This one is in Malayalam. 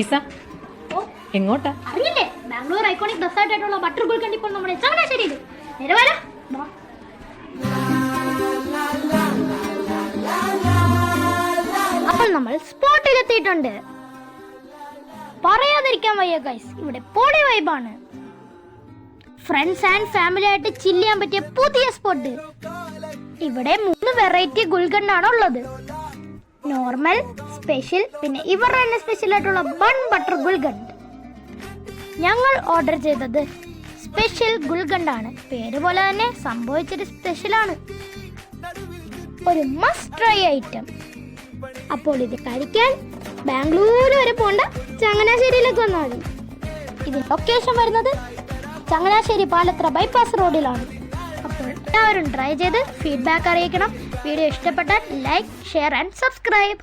ഈസ എങ്ങോട്ടാ? അറിയില്ലേ, ബാംഗ്ലൂർ ഐക്കോണിക് ഡെസേർട്ട് ആയിട്ടുള്ള ബട്ടർ ഗുൽക്കണ്ട് ഇപ്പോൾ നമ്മുടെ ചങ്ങനാശ്ശേരിയിൽ. നേരെ വരാം. അപ്പോൾ നമ്മൾ സ്പോട്ടിൽ എത്തിയിട്ടുണ്ട്. പറയാതിരിക്കാൻ വയ്യ ഗൈസ്, ഇവിടെ പൊളി വൈബാണ്. ഫ്രണ്ട്സ് ആൻഡ് ഫാമിലി ആയിട്ട് ചില്ല് ചെയ്യാൻ പറ്റിയ പുതിയ സ്പോട്ട്. ഇവിടെ 3 വെറൈറ്റി ഗുൽക്കണ്ടാണ് ഉള്ളത്. നോർമൽ, സ്പെഷ്യൽ, പിന്നെ ഇവരുടെ തന്നെ സ്പെഷ്യൽ ആയിട്ടുള്ള ബൺ ബട്ടർ ഗുൽക്കണ്ട്. ഞങ്ങൾ ഓർഡർ ചെയ്തത് സ്പെഷ്യൽ ഗുൽക്കണ്ടാണ്. പേര് പോലെ തന്നെ സംഭവിച്ചൊരു സ്പെഷ്യലാണ്, ഒരു മസ്റ്റ് ട്രൈ ഐറ്റം. അപ്പോൾ ഇത് കഴിക്കാൻ ബാംഗ്ലൂർ വരെ പോണ്ട, ചങ്ങനാശ്ശേരിയിലേക്ക് വന്നാൽ മതി. ഇത് ലൊക്കേഷൻ വരുന്നത് ചങ്ങനാശ്ശേരി പാലത്ര ബൈപ്പാസ് റോഡിലാണ്. അപ്പോൾ എല്ലാവരും ട്രൈ ചെയ്ത് ഫീഡ്ബാക്ക് അറിയിക്കണം. വീഡിയോ ഇഷ്ടപ്പെട്ടാൽ ലൈക്ക്, ഷെയർ ആൻഡ് സബ്സ്ക്രൈബ്.